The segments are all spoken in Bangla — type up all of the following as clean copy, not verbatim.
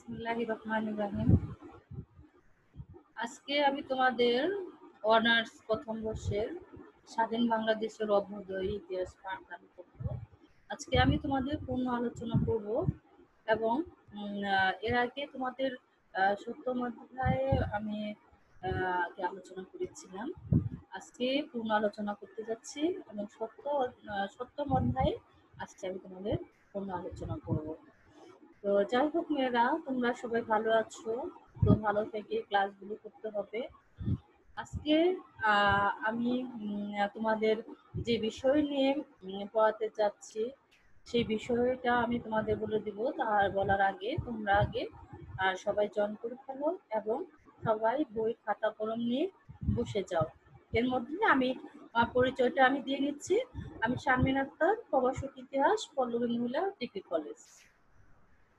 বিসমিল্লাহির রহমানির রহিম। আজকে আমি তোমাদের অনার্স প্রথম বর্ষের স্বাধীন বাংলাদেশের অভ্যুদয় ইতিহাস পাঠদান করব। আজকে আমি তোমাদের পূর্ণ আলোচনা করব এবং এর আগে তোমাদের সপ্তম অধ্যায়ে আমি আগে আলোচনা করেছিলাম। আজকে পূর্ণ আলোচনা করতে যাচ্ছি এবং সপ্তম অধ্যায়ে আজকে আমি তোমাদের পূর্ণ আলোচনা করব। তো যাই হোক মেয়েরা, তোমরা সবাই ভালো আছো? তো ভালো থেকে ক্লাসগুলো করতে হবে। আজকে আমি তোমাদের যে বিষয় নিয়ে পড়াতে যাচ্ছি সেই বিষয়টা আমি তোমাদের বলে দিব। তার বলার আগে তোমরা আগে সবাই জয়েন করে ফেলো এবং সবাই বই খাতা কলম নিয়ে বসে যাও। এর মধ্যে আমি পরিচয়টা আমি দিয়ে নিচ্ছি। আমি শারমিন আক্তার, প্রভাষক ইতিহাস, পল্লবী মহিলা ডিগ্রি কলেজ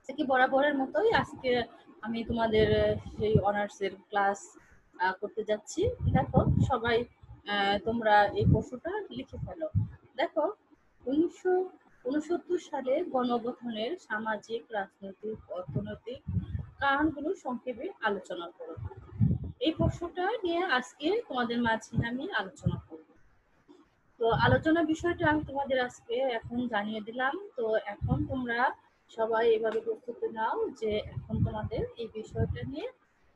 থেকে। বরাবরের মতোই আজকে আমি তোমাদের সেই অনার্সের ক্লাস করতে যাচ্ছি। দেখো সবাই তোমরা এই প্রশ্নটা লিখে ফেলো। দেখো, 1969 সালে গণঅভ্যুত্থানের সামাজিক, রাজনৈতিক, অর্থনৈতিক কারণগুলো সংক্ষেপে আলোচনা করো। এই প্রশ্নটা নিয়ে আজকে তোমাদের মাঝে আমি আলোচনা করব। তো আলোচনা বিষয়টা আমি তোমাদের আজকে এখন জানিয়ে দিলাম। তো এখন তোমরা সবাই এভাবে প্রস্তুতি নাও যে এখন তোমাদের এই বিষয়টা নিয়ে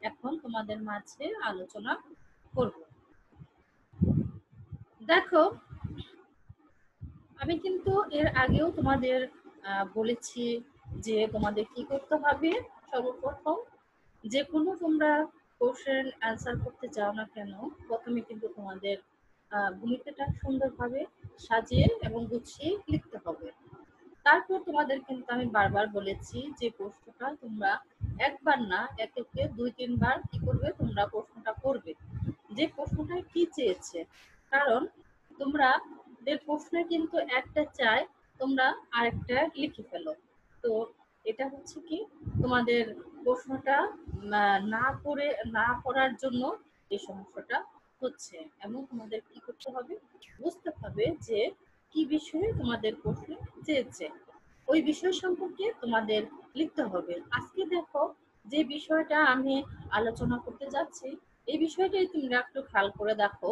এখন তোমাদের মাঝে আলোচনা করব। দেখো, আমি কিন্তু এর আগেও তোমাদের বলেছি যে তোমাদের কি করতে হবে। সর্বপ্রথম যে কোনো তোমরা কোশ্চেন অ্যান্সার করতে যাও না কেন, প্রথমে কিন্তু তোমাদের ভূমিকাটা সুন্দরভাবে সাজিয়ে এবং গুছিয়ে লিখতে হবে। তারপর তোমাদের কিন্তু আমি বারবার বলেছি যে প্রশ্নটা তোমরা একবার না একে দুই তিনবার কি করবে, তোমরা প্রশ্নটা করবে যে প্রশ্নটা কি চেয়েছে। কারণ তোমরা প্রশ্নে কিন্তু একটা চায়, তোমরা আরেকটা লিখে ফেলো। তো এটা হচ্ছে কি তোমাদের প্রশ্নটা না করে না করার জন্য এই সমস্যাটা হচ্ছে। এবং তোমাদের কি করতে হবে, বুঝতে হবে যে কি বিষয়ে তোমাদের প্রশ্ন চেয়েছে, ওই বিষয় সম্পর্কে তোমাদের লিখতে হবে। আজকে দেখো, যে বিষয়টা আমি আলোচনা করতে যাচ্ছি এই বিষয়টাই তোমরা একটু খেয়াল করে দেখো।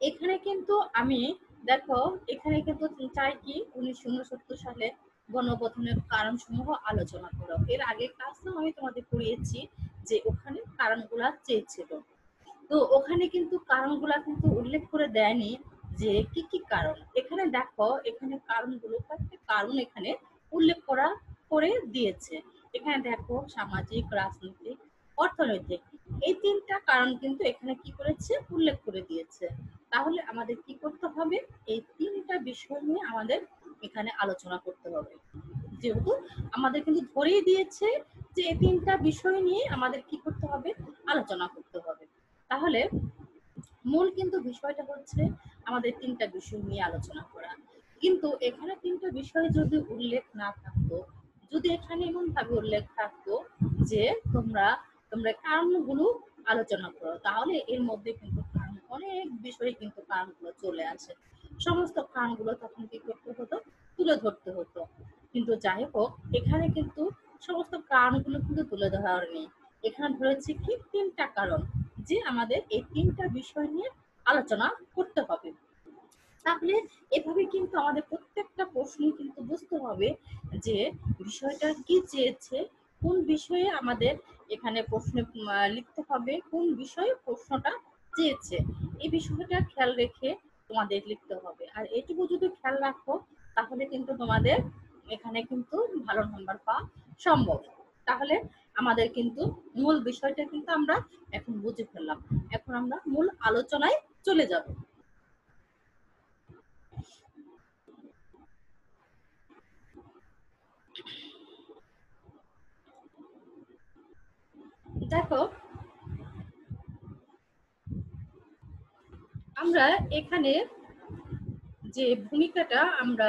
এখানে কিন্তু আমি দেখো, এখানে কিন্তু চাই কি 1969 সালে গণঅভ্যুত্থানের কারণসমূহ আলোচনা করো। এর আগে ক্লাসেও আমি তোমাদের পড়িয়েছি যে ওখানে কারণগুলা চেয়েছিল। তো ওখানে কিন্তু কারণগুলা কিন্তু উল্লেখ করে দেয়নি যে কি কি কারণ। এখানে দেখো, এখানে কারণগুলো কয়েকটা কারণ এখানে উল্লেখ করে দিয়েছে। এখানে দেখো, সামাজিক, রাজনৈতিক, অর্থনৈতিক, এই তিনটা কারণ কিন্তু এখানে কি করেছে, উল্লেখ করে দিয়েছে। তাহলে আমাদের কি করতে হবে, এই তিনটা বিষয় নিয়ে আমাদের এখানে আলোচনা করতে হবে। যেহেতু আমাদের কিন্তু ধরেই দিয়েছে যে এই তিনটা বিষয় নিয়ে আমাদের কি করতে হবে, আলোচনা করতে হবে। তাহলে মূল কিন্তু বিষয়টা হচ্ছে আমাদের তিনটা বিষয় নিয়ে আলোচনা করা। কিন্তু এখানে তিনটা বিষয় যদি উল্লেখ না থাকতো, যদি এখানে এমন ভাবে উল্লেখ থাকতো যে তোমরা তোমরা কারণগুলো আলোচনা করো, তাহলে এর মধ্যে কিন্তু অনেক বিষয়ে কিন্তু কারণগুলো চলে আসে। সমস্ত কারণগুলো তখন কি করতে হতো, তুলে ধরতে হতো। কিন্তু যাই হোক, এখানে কিন্তু সমস্ত কারণগুলো কিন্তু তুলে ধরার নেই। এখানে ধরেছে কি তিনটা কারণ, যে আমাদের এই তিনটা বিষয় নিয়ে আলোচনা করতে হবে। তাহলে এভাবে কিন্তু আমাদের প্রত্যেকটা প্রশ্নই কিন্তু বুঝতে হবে যে বিষয়টা কি চেয়েছে, কোন বিষয়ে আমাদের এখানে প্রশ্ন লিখতে হবে, কোন বিষয়ে প্রশ্নটা চেয়েছে, এই বিষয়টা খেয়াল রেখে তোমাদের লিখতে হবে। আর এটুকু যদি খেয়াল রাখো তাহলে কিন্তু তোমাদের এখানে কিন্তু ভালো নাম্বার পাওয়া সম্ভব। তাহলে আমাদের কিন্তু মূল বিষয়টা কিন্তু আমরা এখন বুঝে ফেললাম। এখন আমরা মূল আলোচনায় চলে যাব। দেখো, আমরা এখানে যে ভূমিকাটা আমরা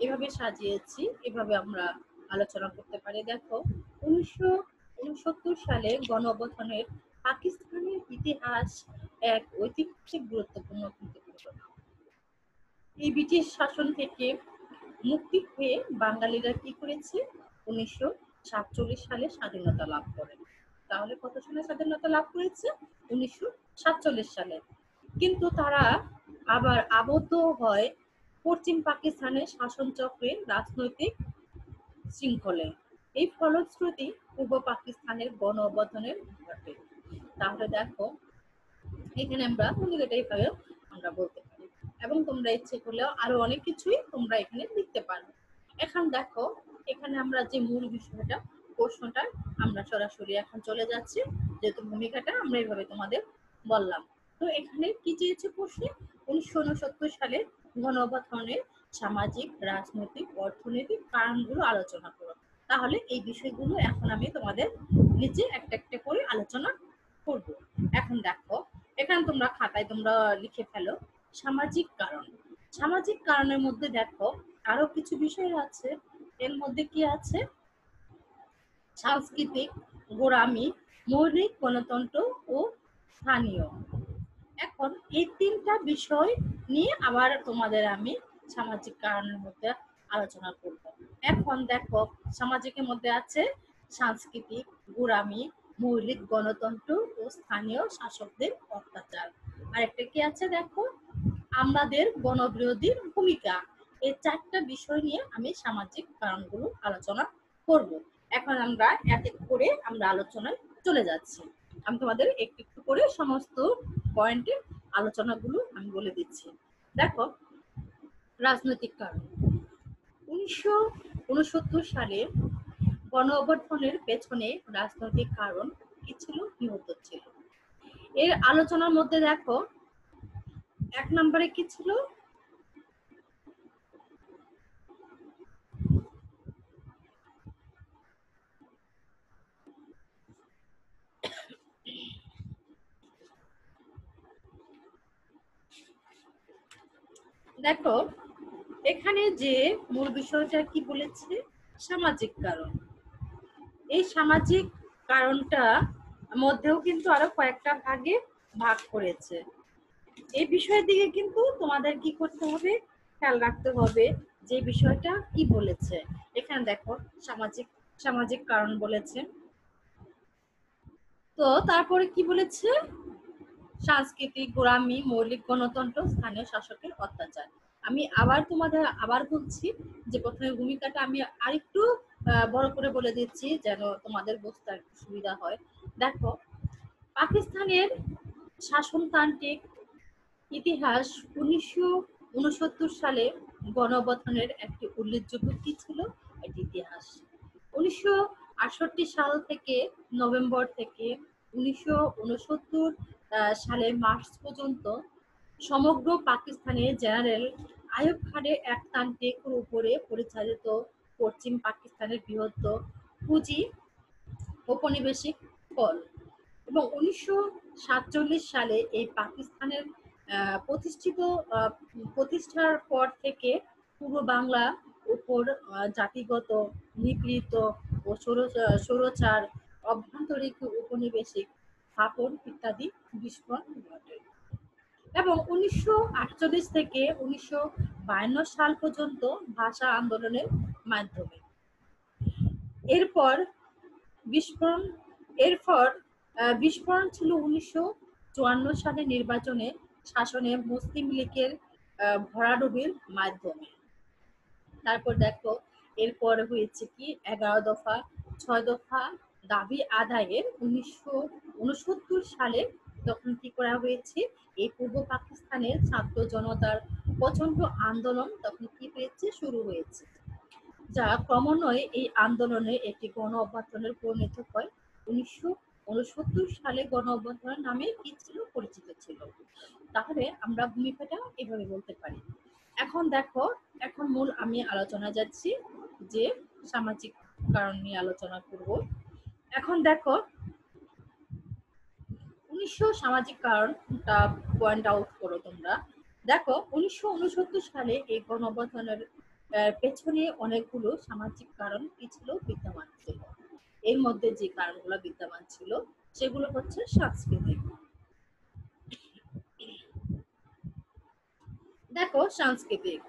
এভাবে সাজিয়েছি, এভাবে আমরা আলোচনা করতে পারি। দেখো, 1969 সালে গণঅভ্যুত্থানের পাকিস্তানের ইতিহাস এক ঐতিহাসিক গুরুত্বপূর্ণ কিন্তু ঘটনা। এই ব্রিটিশ শাসন থেকে মুক্তি পেয়ে বাঙালিরা কি করেছে, সালে স্বাধীনতা লাভ করেন। তাহলে কত সালে স্বাধীনতা লাভ করেছে? 1947 সালে। কিন্তু তারা আবার আবদ্ধ হয় পশ্চিম পাকিস্তানের শাসনচক্রের রাজনৈতিক শৃঙ্খলে। এই ফলশ্রুতি পূর্ব পাকিস্তানের গণ অভ্যুত্থানের ঘটে। তাহলে দেখো, এখানে আমরা ভূমিকাটা এইভাবে আমরা বলতে পারি, এবং তোমরা ইচ্ছে করলেও আরো অনেক কিছুই তোমরা এখানে লিখতে পারো। এখন দেখো, এখানে আমরা যে মূল বিষয়টা, প্রশ্নটা আমরা সরাসরি এখন চলে যাচ্ছি, যেহেতু ভূমিকাটা আমরা এইভাবে তোমাদের বললাম। তো এখানে কি চেয়েছে প্রশ্নে? 1969 সালে গণ অভ্যুত্থানের সামাজিক, রাজনৈতিক, অর্থনৈতিক কারণগুলো আলোচনা করো। তাহলে এই বিষয়গুলো এখন আমি তোমাদের নিচে একটা একটা করে আলোচনা করব। এখন দেখো, এখানে তোমরা খাতায় তোমরা লিখে ফেলো সামাজিক কারণ। সামাজিক কারণের মধ্যে দেখো আরো কিছু বিষয় আছে। এর মধ্যে কি আছে? সাংস্কৃতিক, গোঁড়ামি, মৌলিক গণতন্ত্র ও স্থানীয়। এখন এই তিনটা বিষয় নিয়ে আবার তোমাদের আমি সামাজিক কারণের মধ্যে আলোচনা করব। এখন দেখো, সামাজিকের মধ্যে আছে সাংস্কৃতিক, গোঁড়ামি, মৌলিক গণতন্ত্র ও স্থানীয় শাসকদের অত্যাচার। আরেকটা কি আছে দেখো, আমাদের গণবিরোধীর ভূমিকা। এই চারটা বিষয় নিয়ে আমি সামাজিক কারণগুলো আলোচনা করব। এখন আমরা এক এক করে আমরা আলোচনায় চলে যাচ্ছি। আমি তোমাদের একটু একটু করে সমস্ত পয়েন্টের আলোচনাগুলো আমি বলে দিচ্ছি। দেখো, রাজনৈতিক কারণ। 1969 সালে গণ অভ্যুত্থানের পেছনে রাজনৈতিক কারণ কি ছিল? নিহত ছিল। এর আলোচনার মধ্যে দেখো, এক নম্বরে কি ছিল? দেখো, এখানে যে মূল বিষয়টা কি বলেছে? সামাজিক কারণ। এই সামাজিক কারণটা মধ্যেও কিন্তু আরো কয়েকটা ভাগে ভাগ করেছে। এই বিষয়ের দিকে কিন্তু তোমাদের কি করতে হবে? খেয়াল রাখতে হবে যে বিষয়টা কি বলেছে। এখানে দেখো, সামাজিক সামাজিক কারণ বলেছে। তো তারপরে কি বলেছে? সাংস্কৃতিক, গোঁড়ামি, মৌলিক গণতন্ত্র, স্থানীয় শাসকের অত্যাচার। আমি আবার তোমাদের আবার বলছি যে প্রথমে ভূমিকাটা আমি আরেকটু বড় করে বলে দিচ্ছি, যেন তোমাদের বুঝতে একটু সুবিধা হয়। দেখো, পাকিস্তানের শাসনতান্ত্রিক ইতিহাস। 1969 সালে গণঅভ্যুত্থানের একটি উল্লেখযোগ্য কি ছিল? এটি ইতিহাস। 1968 সাল থেকে নভেম্বর থেকে 1969 সালের মার্চ পর্যন্ত সমগ্র পাকিস্তানের জেনারেল আইয়ুব খানের একতান্ত্রিক উপরে পরিচালিত পশ্চিম পাকিস্তানের বৃহত্তর পুঁজি ঔপনিবেশিক ফল। এবং 1947 সালে এই পাকিস্তানের প্রতিষ্ঠিত প্রতিষ্ঠার পর থেকে পূর্ব বাংলা উপর জাতিগত নিপীড়িত ও স্বৈরাচার, অভ্যন্তরীণ উপনিবেশিক স্থাপন ইত্যাদি বিস্ফোরণ ঘটে। এবং 1948 থেকে 1952 সাল পর্যন্ত ভাষা আন্দোলনের মাধ্যমে এরপর বিস্ফোরণ এরপর বিস্ফোরণ ছিল 1954 সালে নির্বাচনে শাসনে মুসলিম লীগের ভরাডুবির মাধ্যমে। তারপর দেখো, এরপর হয়েছে কি 11 দফা, 6 দফা দাবি আদায়ের 1969 সালে তখন কি করা হয়েছে? এই পূর্ব পাকিস্তানের ছাত্র জনতার প্রচন্ড আন্দোলন তখন কি হয়েছে? শুরু হয়েছে, যা ক্রমান্বয়ে এই আন্দোলনের একটি গণ অভ্যুত্থানের পরিণত হয়। 1969 সালে গণ অভ্যুত্থান নামে কি ছিল? পরিচিত ছিল। তাহলে আমরা ভূমিকাটা এভাবে বলতে পারি। এখন দেখো, এখন মূল আমি আলোচনা যাচ্ছি যে সামাজিক কারণ নিয়ে আলোচনা করব। এখন দেখো, সামাজিক কারণটা পয়েন্ট আউট করো তোমরা। দেখো, 1969 সালে এই গণ অভ্যুত্থানের পেছনে অনেকগুলো সামাজিক কারণ কি ছিল? বিদ্যমান ছিল। এর মধ্যে যে কারণগুলো বিদ্যমান ছিল সেগুলো হচ্ছে সাংস্কৃতিক। দেখো, সাংস্কৃতিক।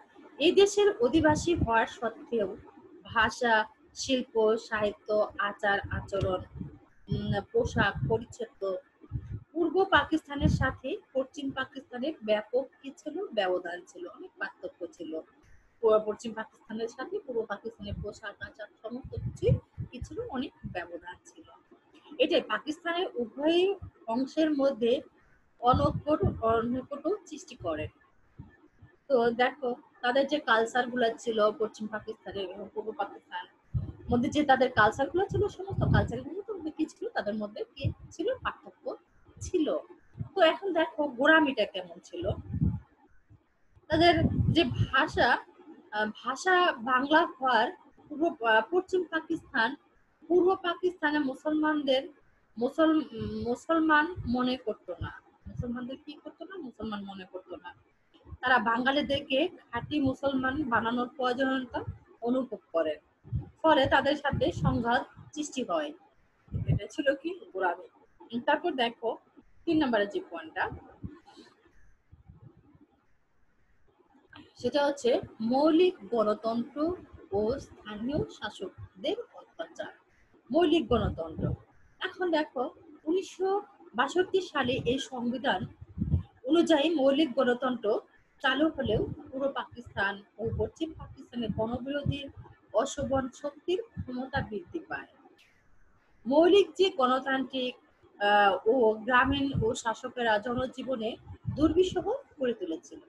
এই দেশের অধিবাসী হওয়ার সত্ত্বেও ভাষা, শিল্প, সাহিত্য, আচার আচরণ, পোশাক পরিচ্ছদ, পূর্ব পাকিস্তানের সাথে পশ্চিম পাকিস্তানের ব্যাপক কি ছিল, ব্যবধান ছিল, অনেক পার্থক্য ছিল। পশ্চিম পাকিস্তানের সাথে পূর্ব পাকিস্তানের পোশাক আচার সমস্ত কিছু কি ছিল, অনেক ব্যবধান ছিল। এটাই পাকিস্তানের উভয় অংশের মধ্যে অনৈক্য সৃষ্টি করে। তো দেখো, তাদের যে কালচার গুলা ছিল পশ্চিম পাকিস্তানের এবং পূর্ব পাকিস্তান মধ্যে, যে তাদের কালচার গুলো ছিল, সমস্ত কালচার গুলো কি ছিল, তাদের মধ্যে কি ছিল, পার্থক্য ছিল। তো এখন দেখো গোঁড়ামিটা কেমন ছিল। তাদের যে ভাষা, ভাষা বাংলা হওয়ার পশ্চিম পাকিস্তান পূর্ব পাকিস্তানে মুসলমানদের মুসলমান মনে করতো না। মুসলমানদের কি করতো না, মুসলমান মনে করতো না। তারা বাঙালিদেরকে খাঁটি মুসলমান বানানোর প্রয়োজনীয়তা অনুভব করে। ফলে তাদের সাথে সংঘাত সৃষ্টি হয়। এটা ছিল কি, গোঁড়ামি। তারপর দেখো 3 নম্বরের যে পয়েন্টটা, সেটা হচ্ছে মৌলিক গণতন্ত্র ও স্থানীয় শাসকদের অত্যাচার। মৌলিক গণতন্ত্র, এখন দেখো 1962 সালে এই সংবিধান অনুযায়ী মৌলিক গণতন্ত্র চালু হলেও পূর্ব পাকিস্তান ও পশ্চিম পাকিস্তানের গণবিরোধী অশোভন শক্তির ক্ষমতা বৃদ্ধি পায়। মৌলিক যে গণতান্ত্রিক ও গ্রামীণ ও শাসকেরা জনজীবনে দুর্বিষহ করে তুলেছিল।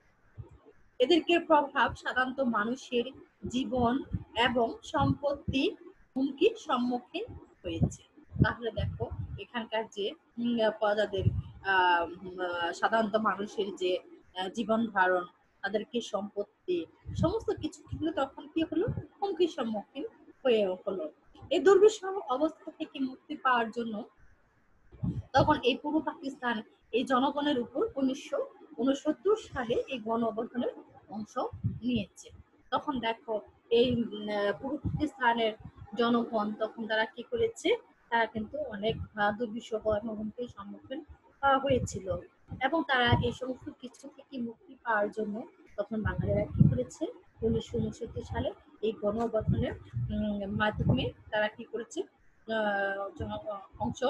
এদেরকে প্রভাব সাধারণত মানুষের জীবন এবং সম্পত্তি হুমকির সম্মুখীন হয়েছে। তাহলে দেখো এখানকার যে প্রজাদের সাধারণত মানুষের যে জীবন ধারণ, তাদেরকে সম্পত্তি সমস্ত কিছু কিন্তু তখন কি হলো, হুমকির সম্মুখীন হয়ে হলো। এই দুর্বিষহ অবস্থা থেকে মুক্তি পাওয়ার জন্য তখন এই পূর্ব পাকিস্তান এই জনগণের উপর 1969 সালে এই গণ অভ্যুত্থানের অংশ নিয়েছে। তখন দেখো এই পূর্ব পাকিস্তানের জনগণ তখন তারা কি করেছে, তারা কিন্তু অনেক দুর্বিষহ এবং হুমকির সম্মুখীন হয়েছিল। এবং তারা এই সমস্ত কিছু থেকে মুক্তি পাওয়ার জন্য তখন বাঙালিরা কি করেছে, 1969 সালে এই গণ অভ্যুত্থানের মাধ্যমে তারা কি করেছে, অংশ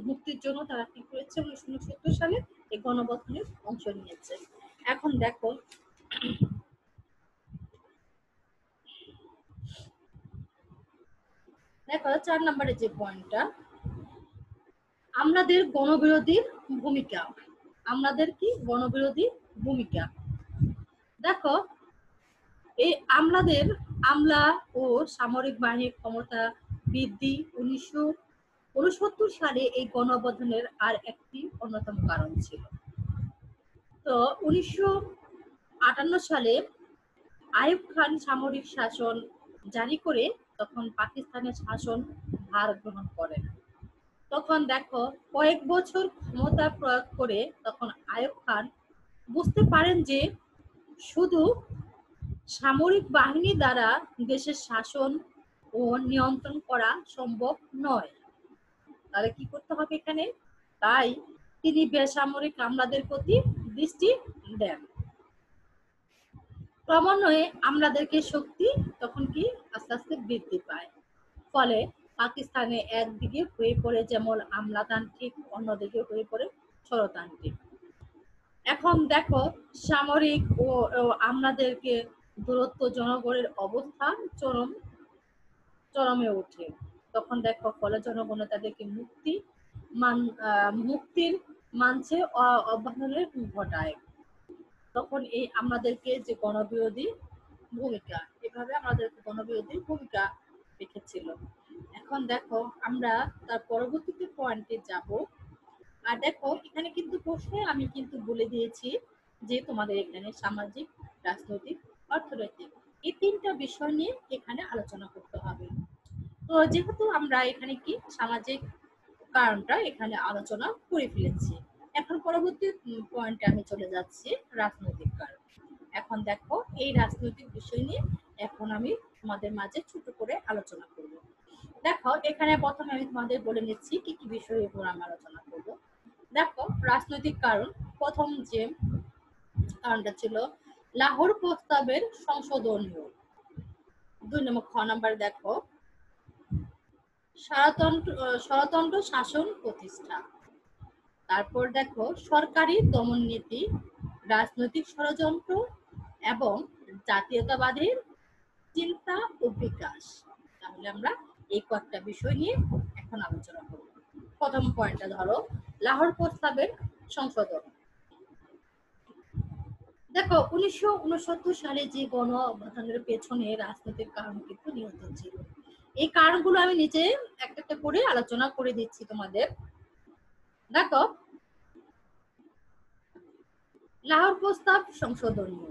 মুক্তির জন্য তারা কি করেছে, 1969 সালে এই গণঅভ্যুত্থানে অংশ নিয়েছে। এখন দেখো দেখো 4 নম্বরের যে পয়েন্টটা, আমাদের গণবিরোধী ভূমিকা। আমাদের কি গণবিরোধী ভূমিকা। দেখো এই আমলা ও সামরিক বাহিনীর ক্ষমতা বৃদ্ধি 1969 সালে এই গণঅভ্যুত্থানের আর একটি অন্যতম কারণ ছিল। তো 1958 সালে আইয়ুব খান সামরিক শাসন জারি করে তখন পাকিস্তানের শাসন ভার গ্রহণ করেন। তখন দেখো কয়েক বছর ক্ষমতা প্রয়োগ করে তখন আইয়ুব খান বুঝতে পারেন যে শুধু সামরিক বাহিনী দ্বারা দেশের শাসন ও নিয়ন্ত্রণ করা সম্ভব নয়। তাহলে কি করতে হবে এখানে, তাই তিনি বেসামরিক আমলাদের প্রতি দৃষ্টি দেন। ক্রমান্বয়ে আমলাদেরকে শক্তি তখন কি আস্তে আস্তে বৃদ্ধি পায়। ফলে পাকিস্তানে একদিকে হয়ে পড়ে যেমন আমলাতান্ত্রিক, অন্যদিকে হয়ে পড়ে স্বরতান্ত্রিক। এখন দেখো সামরিক ও আমলাদেরকে দূরত্ব জনগণের অবস্থা চরমে ওঠে। তখন দেখো ফলে জনগণ তাদেরকে মুক্তির মানছে অভ্যুত্থানের ঘটায়। তখন এই আমাদেরকে যে গণবিরোধী ভূমিকা, এভাবে আমাদের গণবিরোধী ভূমিকা রেখেছিল। এখন দেখো আমরা তার পরবর্তীতে পয়েন্টে যাব। আর দেখো এখানে কিন্তু প্রশ্নে আমি কিন্তু বলে দিয়েছি যে তোমাদের এখানে সামাজিক, রাজনৈতিক, অর্থনৈতিক এই 3টা বিষয় নিয়ে এখানে আলোচনা করতে হবে। তো যেহেতু আমরা এখানে কি সামাজিক কারণটা এখানে আলোচনা করে ফেলেছি, এখন পরবর্তী পয়েন্টে আমি চলে যাচ্ছি রাজনৈতিক কারণ। এখন দেখো এই রাজনৈতিক বিষয় নিয়ে এখন আমি তোমাদের মাঝে ছোট করে আলোচনা করব। দেখো এখানে প্রথমে আমি তোমাদের বলে নিচ্ছি কি কি বিষয়ের উপর আমি আলোচনা করব। দেখো রাজনৈতিক কারণ, প্রথম যে কারণটা ছিল লাহোর প্রস্তাবের সংশোধনীয়। 2 নম্বর খ নাম্বার দেখো স্বরতন্ত্র শাসন প্রতিষ্ঠা। তারপর দেখো সরকারি দমন নীতি, রাজনৈতিক ষড়যন্ত্র এবং জাতীয়তাবাদের চিন্তা ও বিকাশ। তাহলে আমরা এই কয়েকটা বিষয় নিয়ে এখন আলোচনা করব। প্রথম পয়েন্টটা ধরো, লাহোর প্রস্তাবের সংশোধন। দেখো 1969 সালে যে গণ অভ্যুত্থানের পেছনে রাজনৈতিক কারণ কিন্তু নিহত ছিল। এই কারণগুলো আমি নিচে একটা একটা করে আলোচনা করে দিচ্ছি তোমাদের। দেখো, লাহোর প্রস্তাব সংশোধনীয়।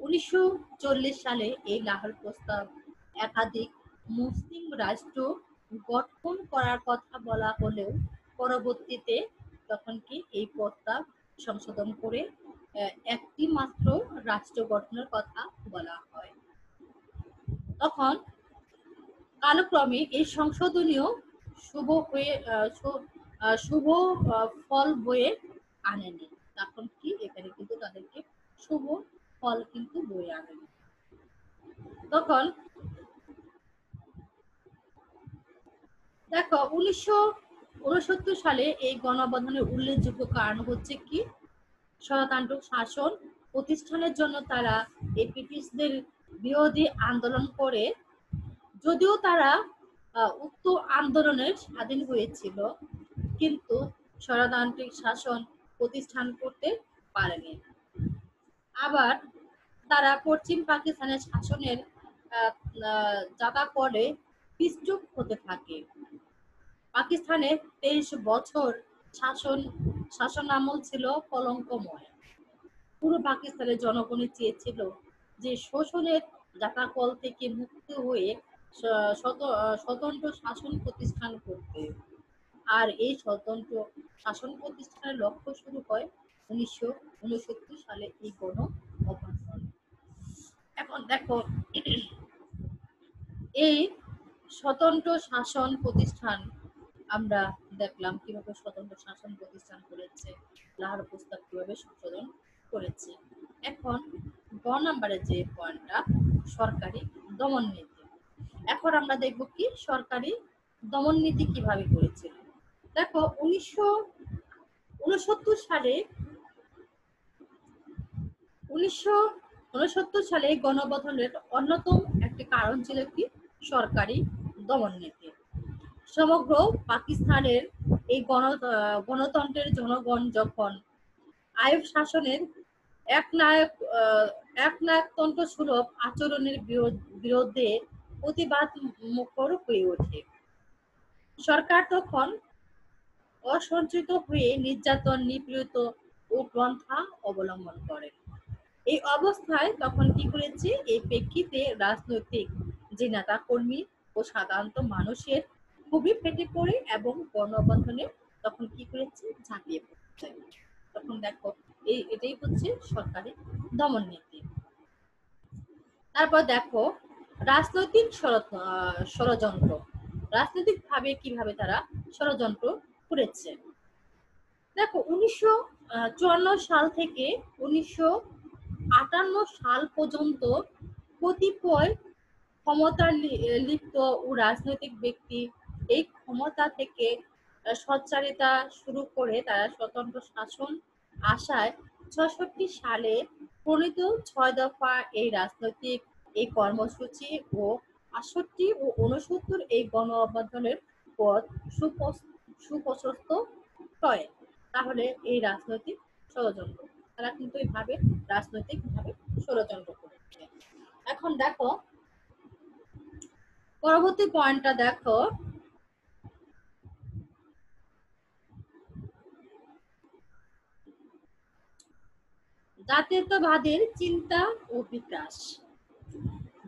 1940 সালে এই লাহোর প্রস্তাব একাধিক মুসলিম রাষ্ট্র গঠন করার কথা বলা হলেও পরবর্তীতে তখন কি এই প্রস্তাব সংশোধন করে একটি মাত্র রাষ্ট্র গঠনের কথা বলা হয়। তখন কালক্রমে এই সংশোধনীয় শুভ হয়ে শুভ ফল বয়ে আনেনি। তখন কি এখানে কিন্তু তাদেরকে শুভ ফল কিন্তু বয়ে আনেনি। তখন দেখো 1969 সালে এই গণঅভ্যুত্থানের উল্লেখযোগ্য কারণ হচ্ছে কি, স্বৈরতান্ত্রিক শাসন প্রতিষ্ঠানের জন্য তারা এই ব্রিটিশদের বিরোধী আন্দোলন করে। যদিও তারা উক্ত আন্দোলনের স্বাধীন হয়েছিল, কিন্তু স্বৈরতান্ত্রিক শাসন প্রতিষ্ঠান করতে পারেনি। আবার তারা পশ্চিম পাকিস্তানের শাসনের যাতা করে পিছুপ হতে থাকে। পাকিস্তানের 23 বছর শাসনামল ছিল কলঙ্কময়। পুরো পাকিস্তানের জনগণই চেয়েছিল যে শোষণের জাঁতাকল থেকে মুক্ত হয়ে স্বতন্ত্র শাসন প্রতিষ্ঠান করতে। আর এই স্বতন্ত্র শাসন প্রতিষ্ঠানের লক্ষ্য শুরু হয় 1969 সালে এই গণ অভ্যুত্থান। এখন দেখো, এই স্বতন্ত্র শাসন প্রতিষ্ঠান আমরা দেখলাম কিভাবে স্বতন্ত্র শাসন প্রতিষ্ঠান করেছে, লাহোর প্রস্তাব কিভাবে সংশোধন করেছে। এখন গ নাম্বারে যে পয়েন্টটা, সরকারি দমন নীতি। এখন আমরা দেখব কি সরকারি দমন নীতি কিভাবে করেছিল। দেখো 1969 সালে 1969 সালে গণঅভ্যুত্থানের অন্যতম একটি কারণ ছিল কি, সরকারি দমন নীতি। সমগ্র পাকিস্তানের এই গণতন্ত্রের জনগণ যখন আইয়ুব শাসনের একনায়কতন্ত্র সুলভ আচরণের বিরুদ্ধে প্রতিবাদ মুখর হয়ে ওঠে। সরকার তখন অসঞ্চিত হয়ে নির্যাতন, নিপীড়িত ও পন্থা অবলম্বন করে। এই অবস্থায় তখন কি করেছে, এই প্রেক্ষিতে রাজনৈতিক যে নেতা কর্মী ও সাধারণত মানুষের খুবই ফেটে পড়ে এবং গণঅভ্যুত্থানে তখন কি করেছে, ঝাঁপিয়ে পড়েছে। তখন দেখো এটাই হচ্ছে সরকারি দমন নীতি। তারপর দেখো রাজনৈতিক ষড়যন্ত্র। রাজনৈতিক ভাবে কিভাবে তারা ষড়যন্ত্র করেছে। দেখো 1954 সাল থেকে 1958 সাল পর্যন্ত কতিপয় ক্ষমতা লিপ্ত ও রাজনৈতিক ব্যক্তি এই ক্ষমতা থেকে সচ্চারিতা শুরু করে তারা স্বতন্ত্র শাসন আশায় 66 সালে প্রণীত 6 দফা এই রাজনৈতিক এই কর্মসূচি ও 68 ও 69 এই গণ অভ্যুত্থানের পথ সুপ্রশস্ত হয়। তাহলে এই রাজনৈতিক ষড়যন্ত্র, তারা কিন্তু এইভাবে রাজনৈতিক ভাবে ষড়যন্ত্র করেছে। এখন দেখো পরবর্তী পয়েন্টটা দেখো, জাতীয়তাবাদের চিন্তা ও বিকাশ।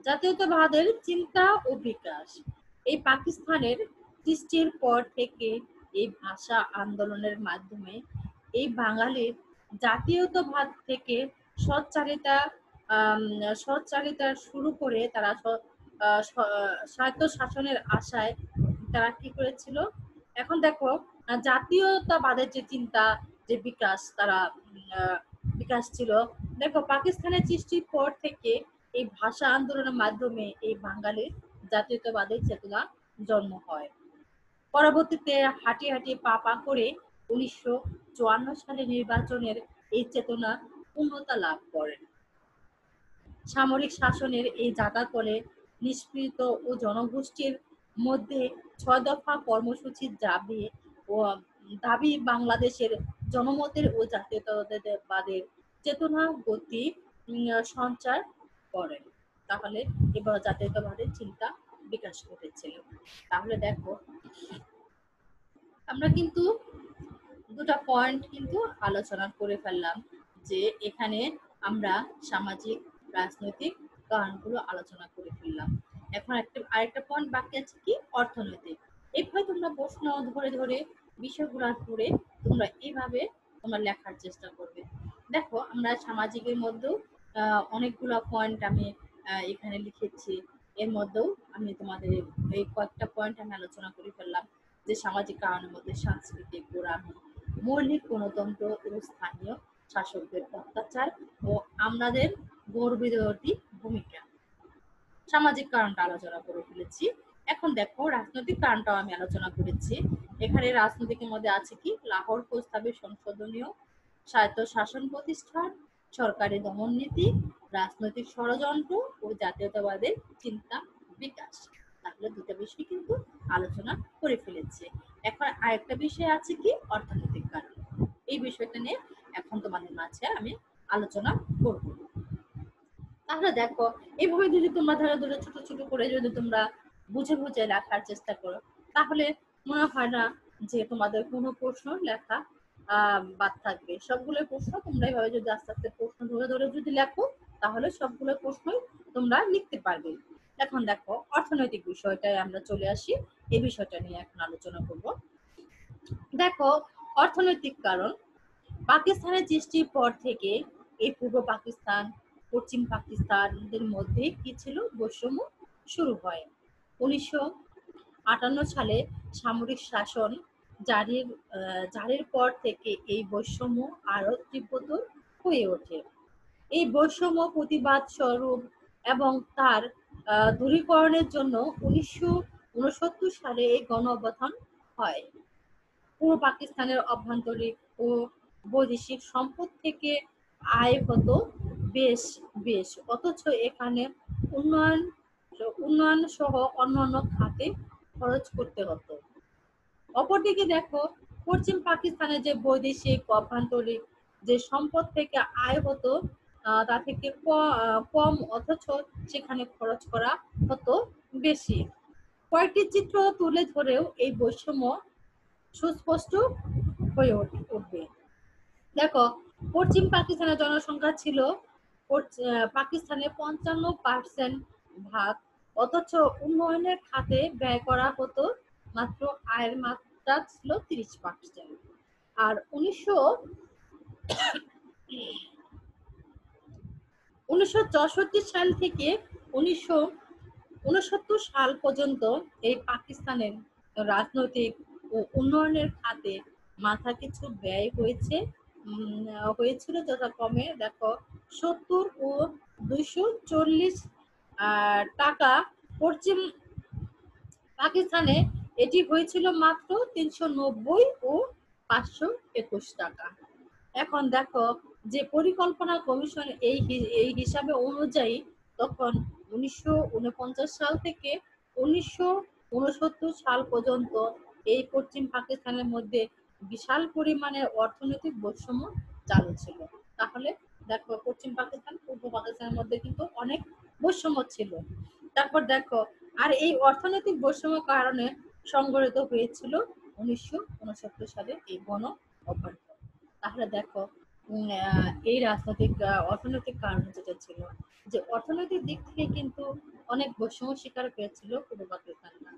জাতীয়তাবাদের চিন্তা ও বিকাশ এই পাকিস্তানের সৃষ্টির পর থেকে এই ভাষা আন্দোলনের মাধ্যমে এই বাঙালির জাতীয়তাবাদ থেকে সচ্চারিতা সচ্চারিতা শুরু করে তারা স্বায়ত্ত শাসনের আশায় তারা কি করেছিল। এখন দেখো জাতীয়তাবাদের যে চিন্তা, যে বিকাশ, তারা বিকাশ ছিল। দেখো পাকিস্তানের সৃষ্টির পর থেকে এই ভাষা আন্দোলনের মাধ্যমে এই বাঙালির জাতীয়তাবাদের চেতনা জন্ম হয়। পরবর্তীতে হাঁটিয়ে হাঁটিয়ে পা পা করে 1954 সালে নির্বাচনের এই চেতনা পূর্ণতা লাভ করেন। সামরিক শাসনের এই জাঁতাকলে নিষ্পীড়িত ও জনগোষ্ঠীর মধ্যে ৬ দফা কর্মসূচির দাবি বাংলাদেশের জনমতের ও জাতীয়তাবাদের চেতনা গতি সঞ্চার করেন। তাহলে এবার জাতীয়তাবাদের চিন্তা বিকাশ ঘটেছিল। তাহলে দেখো আমরা কিন্তু দুটা পয়েন্ট কিন্তু আলোচনা করে ফেললাম, যে এখানে আমরা সামাজিক রাজনৈতিক কারণগুলো আলোচনা করে ফেললাম। এখন আরেকটা পয়েন্ট বাকি আছে কি, অর্থনৈতিক। এইভাবে তোমরা প্রশ্ন ধরে ধরে বিষয়গুলো ধরে তোমরা এইভাবে তোমরা লেখার চেষ্টা করবে। দেখো আমরা সামাজিকের মধ্যেও অনেকগুলো পয়েন্ট আমি এখানে লিখেছি। এর মধ্যেও আমি তোমাদের এই কয়েকটা পয়েন্ট আমি আলোচনা করে ফেললাম, যে সামাজিক কারণের মধ্যে সাংস্কৃতিক গোড়ামি, মৌলিক গণতন্ত্র ও স্থানীয় শাসকদের অত্যাচার ও আমাদের গর্বিতী ভূমিকা। সামাজিক কারণটা আলোচনা করে ফেলেছি। এখন দেখো রাজনৈতিক কারণটাও আমি আলোচনা করেছি। এখানে রাজনৈতিকের মধ্যে আছে কি, লাহোর প্রস্তাবের সংশোধনীয়, স্বায়ত্ত শাসন প্রতিষ্ঠান, সরকারি দমন নীতি, রাজনৈতিক ষড়যন্ত্র ও জাতীয়তাবাদের চিন্তা বিকাশ। তাহলে দুটো বিষয় কিন্তু আলোচনা করে ফেলেছি। এখন আরেকটা বিষয় আছে কি, অর্থনৈতিক কারণ। এই বিষয়টা নিয়ে এখন তোমাদের মাঝে আমি আলোচনা করব। তাহলে দেখো এইভাবে যদি তোমরা ধরে ধরে ছোট ছোট করে যদি তোমরা বুঝে বুঝে লেখার চেষ্টা করো, তাহলে মনে হয় না যে তোমাদের কোনো প্রশ্ন লেখা বাদ থাকবে। সবগুলো প্রশ্ন তোমরা এইভাবে যদি আস্তে আস্তে প্রশ্ন ধরে ধরে যদি লেখো, তাহলে সবগুলো প্রশ্নই তোমরা লিখতে পারবে। এখন দেখো অর্থনৈতিক বিষয়টায় আমরা চলে আসি, এই বিষয়টা নিয়ে এখন আলোচনা করব। দেখো অর্থনৈতিক কারণ, পাকিস্তানের সৃষ্টির পর থেকে এই পূর্ব পাকিস্তান পশ্চিম পাকিস্তানদের মধ্যে কি ছিল, বৈষম্য শুরু হয়। 1958 সালে সামরিক শাসন জারির পর থেকে এই বৈষম্য আরো তীব্রতর হয়ে ওঠে। এই বৈষম্য প্রতিবাদ স্বরূপ এবং তার দূরীকরণের জন্য 1969 সালে এই গণ অভ্যুত্থান হয়। পূর্ব পাকিস্তানের অভ্যন্তরীণ ও বৈদেশিক সম্পদ থেকে আয় হতো বেশ বেশ, অথচ এখানে উন্নয়ন উন্নয়ন সহ অন্যান্য খাতে খরচ করতে হতো। অপরদিকে দেখো পশ্চিম পাকিস্তানে যে বৈদেশিক অভ্যন্তরীণ যে সম্পদ থেকে আয় হতো তা থেকে কম, অথচ সেখানে খরচ করা হতো বেশি। কয়েকটি চিত্র তুলে ধরেও এই বৈষম্য সুস্পষ্ট হয়ে উঠবে। দেখো পশ্চিম পাকিস্তানের জনসংখ্যা ছিল পাকিস্তানের 55% ভাগ, অথচ উন্নয়নের খাতে ব্যয় করা হতো মাত্র আয়ের মাত্রা ছিল 30%। আর 1964 সাল থেকে 1969 সাল পর্যন্ত এই পাকিস্তানের রাজনৈতিক ও উন্নয়নের খাতে মাথা কিছু ব্যয় হয়েছিল যথাক্রমে দেখো 70 ও 240 টাকা। পশ্চিম পাকিস্তানে এটি হয়েছিল মাত্র 390 ও 521 টাকা। এখন দেখো যে পরিকল্পনা কমিশন এই হিসাবে অনুযায়ী তখন 1949 সাল থেকে 1969 সাল পর্যন্ত এই পশ্চিম পাকিস্তানের মধ্যে বিশাল পরিমাণের অর্থনৈতিক বৈষম্য চালু ছিল। তাহলে দেখো পশ্চিম পাকিস্তান পূর্ব পাকিস্তানের মধ্যে কিন্তু অনেক বৈষম্য ছিল। তারপর দেখো আর এই অর্থনৈতিক বৈষম্য কারণে সংগঠিত হয়েছিল 1969 সালে এই গণ অভ্যুত্থান। তাহলে দেখো এই অর্থনৈতিক কারণ যেটা ছিল, যে অর্থনৈতিক দিক থেকে কিন্তু অনেক বৈষম্য শিকার পেয়েছিল পূর্ব পাকিস্তানরা।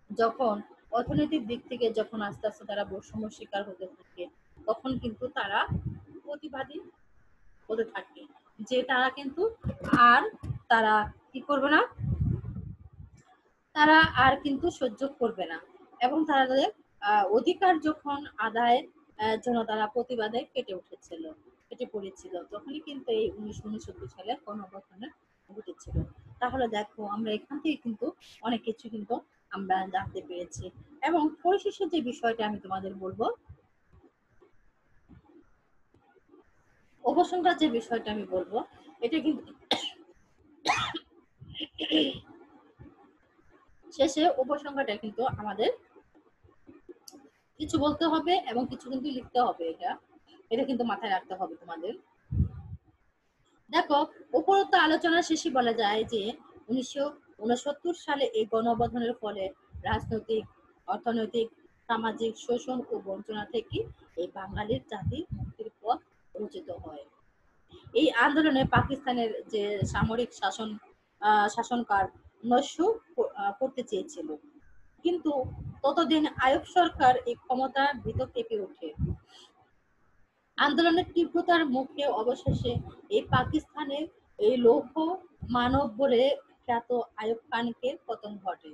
যখন অর্থনৈতিক দিক থেকে যখন আস্তে আস্তে তারা বৈষম্য শিকার হতে থাকে, তখন কিন্তু তারা প্রতিবাদী হতে থাকে, যে তারা কিন্তু আর তারা কি করবে না, তারা আর কিন্তু সহ্য করবে না, এবং তাদের অধিকার যখন আদায়ের জন্য তারা প্রতিবাদে কেটে পড়েছিল, তখনই কিন্তু এই 1969 সালে গণঅভ্যুত্থান ঘটেছিল। তাহলে দেখো আমরা এখান থেকে কিন্তু অনেক কিছু কিন্তু আমরা জানতে পেরেছি। এবং পরিশেষে যে বিষয়টা আমি তোমাদের বলবো, উপসংহার যে বিষয়টা আমি বলবো, এটা কিন্তু শেষে উপসংহারটা কিন্তু আমাদের কিছু বলতে হবে এবং কিছু কিন্তু লিখতে হবে। এটা এটা কিন্তু মাথায় রাখতে হবে তোমাদের। দেখো, উপরোক্ত আলোচনা শেষে বলা যায় যে 1969 সালে এই গণঅভ্যুত্থানের ফলে রাজনৈতিক, অর্থনৈতিক, সামাজিক শোষণ ও বঞ্চনা থেকে এই বাঙালির জাতির মুক্তির পথ রচিত হয়। এই আন্দোলনে পাকিস্তানের যে সামরিক শাসনকার নস্য করতে চেয়েছিল, কিন্তু ততদিন আইয়ুব সরকার এই ক্ষমতা ভীত কেঁপে ওঠে। আন্দোলনের তীব্রতার মুখে অবশেষে এই পাকিস্তানের এই লৌহ মানব বলে খ্যাত আইয়ুব খানকে পতন ঘটে।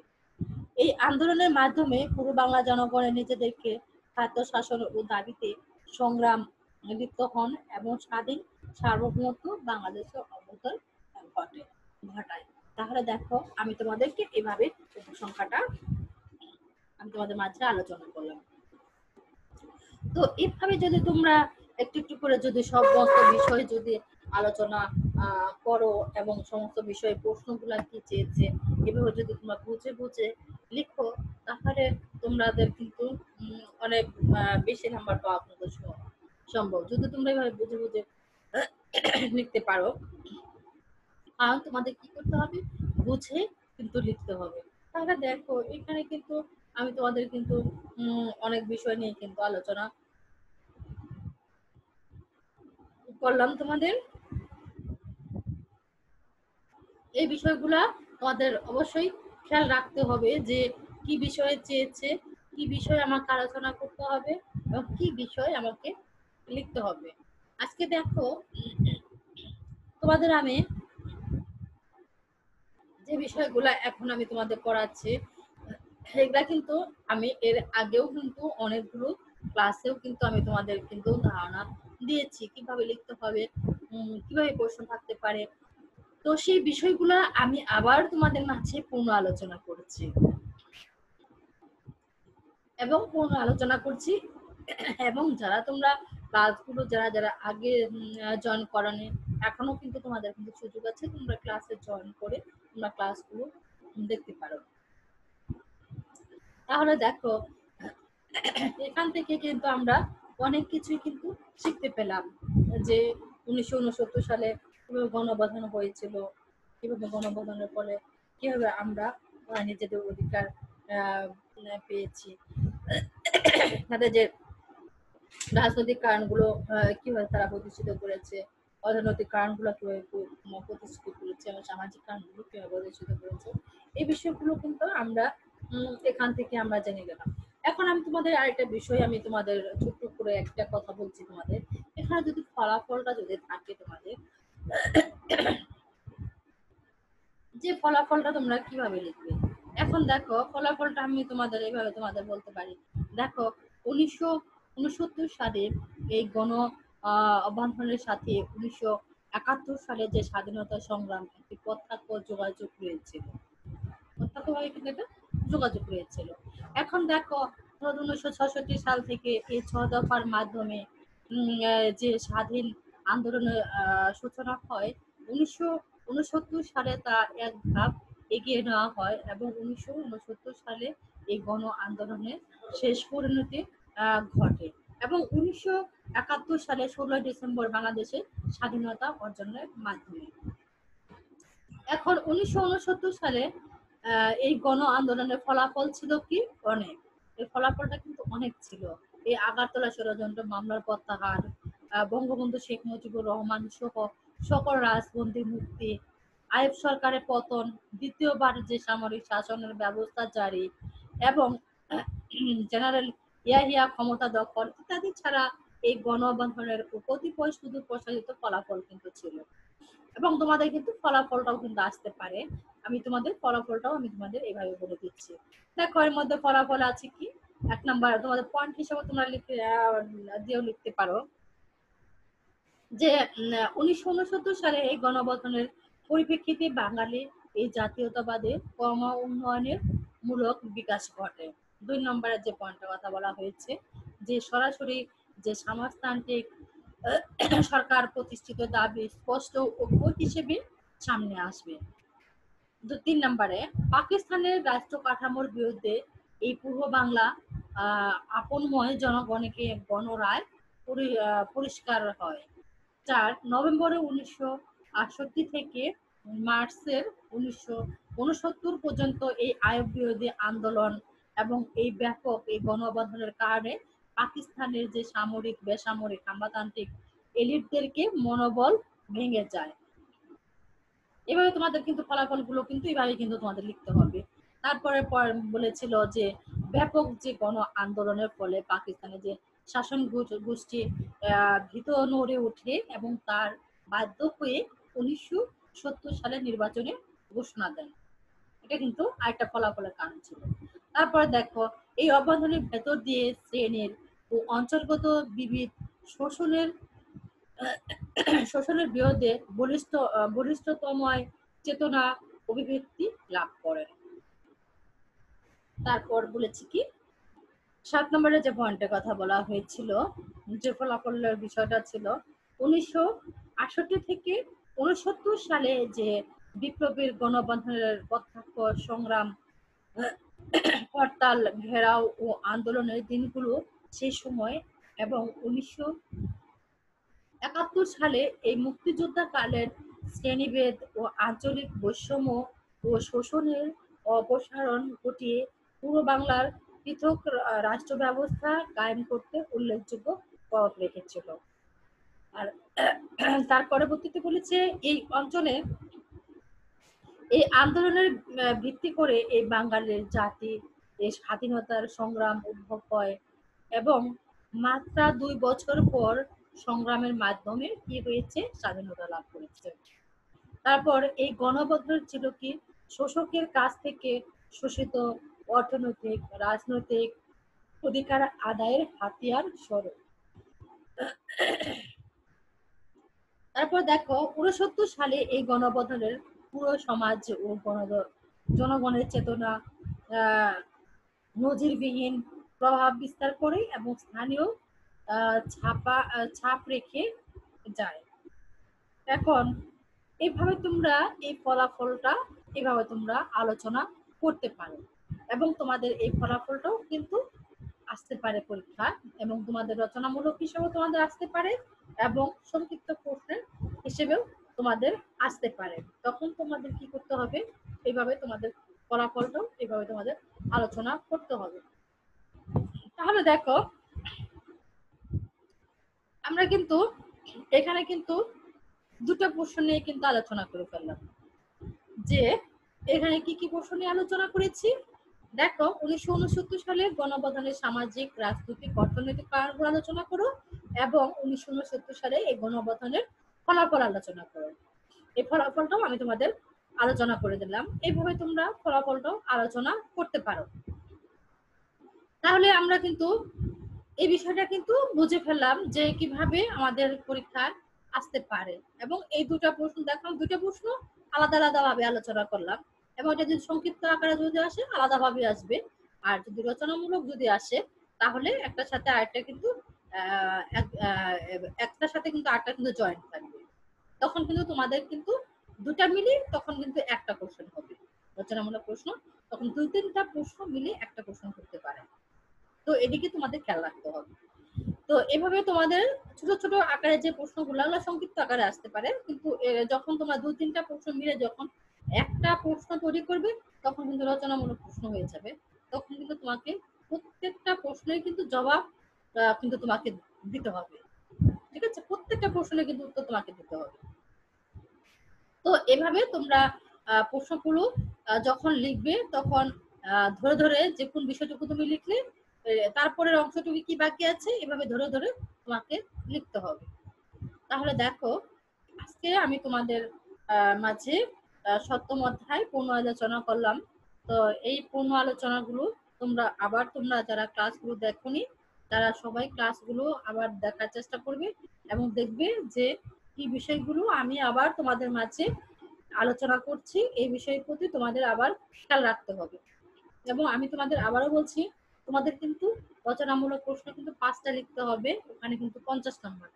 এই আন্দোলনের মাধ্যমে পুরো বাংলা জনগণের নিজেদেরকে খাদ্য শাসন ও দাবিতে সংগ্রাম লিপ্ত হন এবং স্বাধীন সার্বভৌমত্ব বাংলাদেশের অবতরণ ঘটায়। তাহলে দেখো, আমি তোমাদেরকে এভাবে উপসংখ্যাটা আমি তোমাদের মাঝে আলোচনা করলাম। তো এভাবে যদি তোমরা একটু একটু করে যদি সমস্ত বিষয় যদি আলোচনা করো এবং সমস্ত বিষয়ে প্রশ্নগুলা কি চেয়েছে এভাবে যদি তোমরা বুঝে বুঝে লিখো, তাহলে তোমাদের কিন্তু অনেক বেশি নাম্বার পাওয়া কিন্তু সম্ভব, যদি তোমরা এভাবে বুঝে বুঝে লিখতে পারো। আর তোমাদের কি করতে হবে, বুঝে কিন্তু লিখতে হবে। তাহলে দেখো, এখানে কিন্তু আমি তোমাদের কিন্তু অনেক বিষয় নিয়ে কিন্তু আলোচনা করলাম তোমাদের। এই বিষয়গুলা তোমাদের অবশ্যই খেয়াল রাখতে হবে যে কি বিষয়ে চেয়েছে, কি বিষয়ে আমাকে আলোচনা করতে হবে এবং কি বিষয় আমাকে লিখতে হবে। আজকে দেখো, তোমাদের আমি যে বিষয়গুলা এখন আমি তোমাদের পড়াচ্ছি, সেগুলা কিন্তু আমি এর আগেও কিন্তু অনেকগুলো ক্লাসেও কিন্তু আমি তোমাদের কিন্তু ধারণা দিয়েছি কিভাবে লিখতে হবে, কিভাবে প্রশ্ন থাকতে পারে। তো সেই বিষয়গুলা আমি আবার তোমাদের মাঝে পূর্ণ আলোচনা করছি এবং পূর্ণ আলোচনা করছি। এবং যারা তোমরা ক্লাসগুলো যারা যারা আগে জয়েন করানি, এখনো কিন্তু তোমাদের কিন্তু সুযোগ আছে, তোমরা ক্লাসে জয়েন করে তোমরা ক্লাসগুলো দেখতে পারো। তাহলে দেখো, এখান থেকে কিন্তু আমরা অনেক কিছুই কিন্তু শিখতে পেলাম যে 1969 সালে কিভাবে গণঅভ্যুত্থান হয়েছিল, কিভাবে গণঅভ্যুত্থানের ফলে কিভাবে আমরা নিজেদের অধিকার পেয়েছি, তাদের যে রাজনৈতিক কারণগুলো কিভাবে তারা প্রতিষ্ঠিত করেছে, অর্থনৈতিক কারণগুলো কিভাবে প্রতিষ্ঠিত করেছে এবং সামাজিক কারণগুলো কিভাবে প্রতিষ্ঠিত করেছে, এই বিষয়গুলো কিন্তু আমরা এখান থেকে আমরা জেনে গেলাম। এখন আমি তোমাদের আরেকটা বিষয় আমি তোমাদের ছোট্ট করে একটা কথা বলছি তোমাদের। এখানে যদি ফলাফলটা যদি থাকে তোমাদের, যে ফলাফলটা তোমরা কিভাবে লিখবে। এখন দেখো, ফলাফলটা আমি তোমাদের এইভাবে তোমাদের বলতে পারি। দেখো, 1969 সালের এই গণ অভ্যুত্থানের সাথে 1971 সালে যে স্বাধীনতা সংগ্রাম একটি প্রত্যক্ষ যোগাযোগ রয়েছিল, প্রত্যক্ষভাবে কিন্তু এটা যোগাযোগ রয়েছিল। এখন দেখো, 1966 সাল থেকে এই 6 দফার মাধ্যমে যে স্বাধীন আন্দোলনের সূচনা হয়, 1969 সালে তা এক ধাপ এগিয়ে নেওয়া হয় এবং 1969 সালে এই গণ আন্দোলনের শেষ পরিণতি ঘটে এবং 1971 সালে 16 ডিসেম্বর বাংলাদেশের স্বাধীনতা অর্জনের মাধ্যমে। এখন 1969 সালে এই গণ আন্দোলনের ফলাফল ছিল কি অনেক, এই ফলাফলটা কিন্তু অনেক ছিল। এই আগারতলা ষড়যন্ত্র মামলার প্রত্যাহার, বঙ্গবন্ধু শেখ মুজিবুর রহমান সহ সকল রাজবন্দী মুক্তি, আইয়ুব সরকারের পতন, দ্বিতীয়বার যে সামরিক শাসনের ব্যবস্থা জারি এবং জেনারেল ইয়াহিয়া ক্ষমতা দখল ইত্যাদি ছাড়া এই গণ অভ্যুত্থানের কতিপয় শুধু প্রসারিত ফলাফল কিন্তু ছিল। এবং তোমাদের কিন্তু ফলাফলটাও কিন্তু আসতে পারে। আমি তোমাদের ফলাফলটাও আমি তোমাদের এভাবে বলে দিচ্ছি। দেখো, এর মধ্যে ফলাফল আছে কি, 1 নাম্বার তোমাদের পয়েন্ট হিসেবে তোমরা দিয়েও লিখতে পারো যে 1969 সালে এই গণঅভ্যুত্থানের পরিপ্রেক্ষিতে বাঙালি এই জাতীয়তাবাদের কর্ম উন্নয়নের মূলক বিকাশ ঘটে। 2 নম্বরের যে পয়েন্টের কথা বলা হয়েছে যে সরাসরি যে সমাজতান্ত্রিক সরকার প্রতিষ্ঠিত দাবি স্পষ্ট ঐক্য হিসেবে সামনে আসবে। 3 নম্বরে পাকিস্তানের রাষ্ট্র কাঠামোর বিরুদ্ধে এই পূর্ব বাংলা আপনময় জনগণকে গণরায় পরিষ্কার হয়। 4 নভেম্বরে 1968 থেকে মার্চের 1969 পর্যন্ত এই আইয়ুব বিরোধী আন্দোলন এবং এই ব্যাপক এই গণঅভ্যুত্থানের কারণে পাকিস্তানের যে সামরিক বেসামরিক আমলাতান্ত্রিক এলিটদেরকে মনোবল ভেঙে যায়। এভাবে তোমাদের কিন্তু ফলাফলগুলো কিন্তু এভাবে কিন্তু তোমাদের লিখতে হবে। তারপরে বলেছিল যে ব্যাপক যে গণ আন্দোলনের ফলে পাকিস্তানের যে শাসন গোষ্ঠী ভীত নড়ে ওঠে এবং তার বাধ্য হয়ে 1970 সালে নির্বাচনে ঘোষণা দেন। এটা কিন্তু আরেকটা ফলাফলের কারণ ছিল। তারপরে দেখো এই অভ্যন্তরীণ ভেতর দিয়ে শ্রেণীর ও অঞ্চলগত বিবিধ শোষণের বিরুদ্ধে বলিষ্ঠতময় চেতনা অভিব্যক্তি লাভ করেন। তারপর বলেছি কি 7 নম্বরে যে পয়েন্টের কথা বলা হয়েছিল যে ফলাফলের বিষয়টা ছিল 1968 থেকে 69 সালে যে বিপ্লবীর গণঅভ্যুত্থানের প্রত্যক্ষ সংগ্রাম হরতাল ঘেরাও ও আন্দোলনের দিনগুলো সেই সময় এবং 1971 সালে এই মুক্তিযোদ্ধা কালের শ্রেণীভেদ ও আঞ্চলিক বৈষম্য ও শোষণের অপসারণ ঘটিয়ে পূর্ব বাংলার পৃথক রাষ্ট্র ব্যবস্থা কায়েম করতে উল্লেখযোগ্য প্রভাব রেখেছিল। আর তার পরবর্তীতে বলেছে এই অঞ্চলে এই আন্দোলনের ভিত্তি করে এই বাঙালির জাতি এই স্বাধীনতার সংগ্রাম উদ্ভব হয় এবং মাত্র 2 বছর পর সংগ্রামের মাধ্যমে কি হয়েছে স্বাধীনতা লাভ করেছে। তারপর এই গণঅভ্যুত্থান ছিল কি শোষকের কাছ থেকে শোষিত অর্থনৈতিক রাজনৈতিক অধিকার আদায়ের হাতিয়ার স্বরূপ। তারপর দেখো 69 সালে এই গণঅভ্যুত্থানের পুরো সমাজ ও জনগণের চেতনা নজিরবিহীন প্রভাব বিস্তার করে এবং স্থানীয় ছাপ রেখে যায়। এখন এইভাবে তোমরা এই ফলাফলটা এভাবে তোমরা আলোচনা করতে পারো এবং তোমাদের এই ফলাফলটাও কিন্তু আসতে পারে পরীক্ষা এবং তোমাদের রচনামূলক হিসেবেও তোমাদের আসতে পারে এবং সংক্ষিপ্ত প্রশ্নের হিসেবেও তোমাদের আসতে পারে। তখন তোমাদের কি করতে হবে এইভাবে তোমাদের ফলাফলটাও এইভাবে তোমাদের আলোচনা করতে হবে। তাহলে দেখো আমরা কিন্তু এখানে কিন্তু দুটো প্রশ্ন নিয়ে কিন্তু আলোচনা করে ফেললাম যে এখানে কি কি প্রশ্ন নিয়ে আলোচনা করেছি। দেখো 1969 সালে গণঅভ্যুত্থানের সামাজিক রাজনৈতিক অর্থনৈতিক কারণগুলো আলোচনা করো এবং 1969 সালে এই গণঅভ্যুত্থানের ফলাফল আলোচনা করো। এই ফলাফলটাও আমি তোমাদের আলোচনা করে দিলাম। এইভাবে তোমরা ফলাফলটাও আলোচনা করতে পারো। তাহলে আমরা কিন্তু এই বিষয়টা কিন্তু বুঝে ফেললাম যে কিভাবে আমাদের পরীক্ষায় আসতে পারে এবং এই দুটো প্রশ্ন দেখলাম দুটো প্রশ্ন আলাদা আলাদা ভাবে আলোচনা করলাম এবং এটা যদি সংক্ষিপ্ত আকারে যদি আসে আলাদা ভাবে আসবে আর যদি রচনামূলক যদি আসে তাহলে একটার সাথে আরেকটা কিন্তু একটার সাথে কিন্তু আরেকটা কিন্তু জয়েন্ট থাকবে। তখন কিন্তু তোমাদের কিন্তু দুটা মিলে তখন কিন্তু একটা কোশ্চেন হবে রচনামূলক প্রশ্ন। তখন 2-3টা প্রশ্ন মিলে একটা প্রশ্ন করতে পারে। তো এদিকে তোমাদের খেয়াল রাখতে হবে। তো এভাবে তোমাদের ছোট ছোট আকারে যে প্রশ্নগুলো সংক্ষিপ্ত আকারে আসতে পারে কিন্তু যখন তোমরা 2-3টা প্রশ্ন মিলে যখন একটা প্রশ্ন তৈরি করবে তখন কিন্তু রচনামূলক প্রশ্ন হয়ে যাবে। তখন কিন্তু তোমাকে প্রত্যেকটা প্রশ্নের কিন্তু জবাব কিন্তু তোমাকে দিতে হবে। ঠিক আছে, প্রত্যেকটা প্রশ্নের কিন্তু উত্তর তোমাকে দিতে হবে। তো এভাবে তোমরা প্রশ্নগুলো যখন লিখবে তখন ধরে ধরে যে কোন বিষয়টুকু তুমি লিখলে তারপরের অংশটুকু কি বাকি আছে এভাবে ধরে ধরে তোমাকে লিখতে হবে। তাহলে দেখো আজকে আমি তোমাদের মাঝে 7ম অধ্যায় পূর্ণ আলোচনা করলাম। তো এই পূর্ণ আলোচনাগুলো তোমরা যারা ক্লাসগুলো দেখোনি তারা সবাই ক্লাসগুলো আবার দেখার চেষ্টা করবে এবং দেখবে যে কি বিষয়গুলো আমি আবার তোমাদের মাঝে আলোচনা করছি এই বিষয়ের প্রতি তোমাদের আবার খেয়াল রাখতে হবে। এবং আমি তোমাদের আবারও বলছি, তোমাদের কিন্তু রচনামূলক প্রশ্ন কিন্তু 5টা লিখতে হবে, ওখানে কিন্তু 50 নম্বর।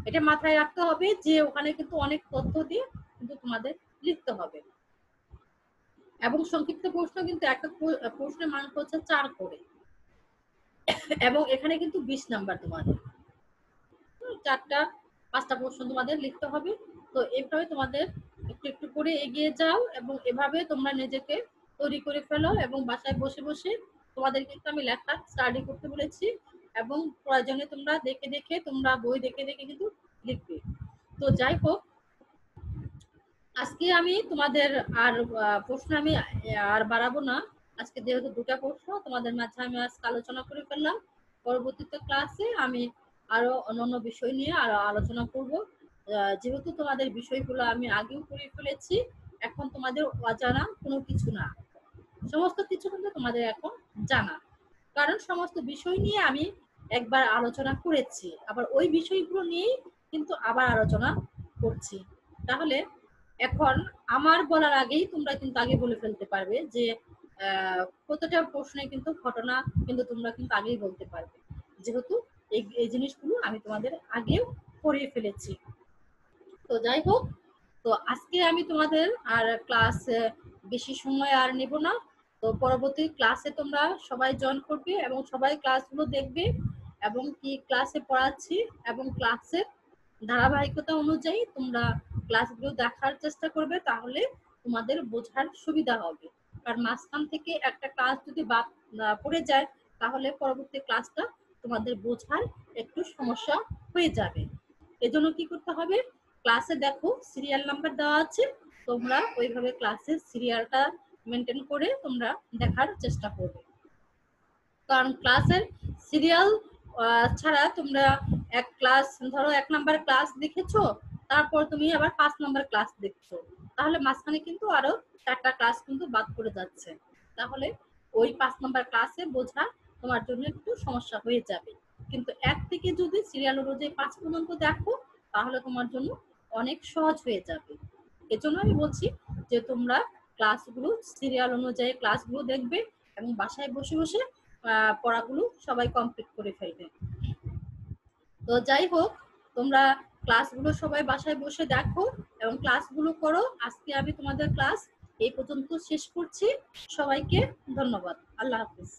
এটা মাথায় রাখতে হবে যে ওখানে কিন্তু অনেক তথ্য দিয়ে কিন্তু তোমাদের লিখতে হবে। এবং সংক্ষিপ্ত প্রশ্ন কিন্তু একটা প্রশ্নের মান হচ্ছে 4 করে, এবং এখানে কিন্তু 20 নাম্বার তোমাদের। 4টা 5টা প্রশ্ন তোমাদের লিখতে হবে। তো এইভাবে তোমাদের একটু একটু করে এগিয়ে যাও এবং এভাবে তোমরা নিজেকে তৈরি করে ফেলো, এবং বাসায় বসে বসে তোমাদের কিন্তু আমি লেখা স্টাডি করতে বলেছি, এবং প্রয়োজনে তোমরা দেখে দেখে, তোমরা বই দেখে দেখে কিন্তু লিখবে। তো যাই হোক, আজকে আমি তোমাদের আর প্রশ্ন আমি আর বাড়াবো না। আজকে যেহেতু 2টা প্রশ্ন তোমাদের মাঝে আমি আজকে আলোচনা করে ফেললাম, পরবর্তীতে ক্লাসে আমি আরো অন্যান্য বিষয় নিয়ে আরো আলোচনা করব। যেহেতু তোমাদের বিষয়গুলো আমি আগেও করে ফেলেছি, এখন তোমাদের অজানা কোনো কিছু না, সমস্ত কিছু কিন্তু তোমাদের এখন জানা, কারণ সমস্ত বিষয় নিয়ে আমি একবার আলোচনা করেছি, আবার ওই বিষয়গুলো নিয়েই কিন্তু আবার আলোচনা করছি। তাহলে এখন আমার বলার আগেই তোমরা কিন্তু আগে বলে ফেলতে পারবে যে প্রতিটা প্রশ্নে কিন্তু ঘটনা কিন্তু তোমরা কিন্তু আগেই বলতে পারবে, যেহেতু এই জিনিসগুলো আমি তোমাদের আগেও পড়িয়ে ফেলেছি। তো যাই হোক, তো আজকে আমি তোমাদের আর ক্লাস বেশি সময় আর নেব না। তো পরবর্তী ক্লাসে তোমরা সবাই জয়েন করবে এবং সবাই ক্লাসগুলো দেখবে, এবং কি ক্লাসে পড়াচ্ছি এবং ক্লাসের ধারাবাহিকতা অনুযায়ী তোমরা ক্লাসগুলো দেখার চেষ্টা করবে, তাহলে তোমাদের বোঝার সুবিধা হবে। কারণ মাঝখান থেকে একটা ক্লাস যদি বাদ পড়ে যায়, তাহলে পরবর্তী ক্লাসটা তোমাদের বোঝার একটু সমস্যা হয়ে যাবে। এজন্য কি করতে হবে, ক্লাসে দেখো সিরিয়াল নাম্বার দেওয়া আছে, তোমরা ওইভাবে ক্লাসের সিরিয়ালটা মেনটেন করে তোমরা দেখার চেষ্টা করবে। কারণ ক্লাসের সিরিয়াল ছাড়া তোমরা এক ক্লাস, ধরো 1 নাম্বার ক্লাস দেখেছো, তারপর তুমি আবার 5 নাম্বার ক্লাস দেখছো, তাহলে মাঝখানে কিন্তু আরো 4টা ক্লাস কিন্তু বাদ পড়ে যাচ্ছে, তাহলে ওই 5 নাম্বার ক্লাসে বোঝা তোমার জন্য একটু সমস্যা হয়ে যাবে। কিন্তু 1 থেকে যদি সিরিয়াল অনুযায়ী 5 পর্যন্ত দেখো, তাহলে তোমার জন্য অনেক সহজ হয়ে যাবে। এজন্য আমি বলছি যে তোমরা ক্লাসগুলো সিরিয়াল অনুযায়ী ক্লাসগুলো দেখবে, এবং বাসায় বসে বসে পড়াগুলো সবাই কমপ্লিট করে ফেলবে। তো যাই হোক, তোমরা ক্লাসগুলো সবাই বাসায় বসে দেখো এবং ক্লাসগুলো করো। আজকে আমি তোমাদের ক্লাস এই পর্যন্ত শেষ করছি। সবাইকে ধন্যবাদ। আল্লাহ হাফিজ।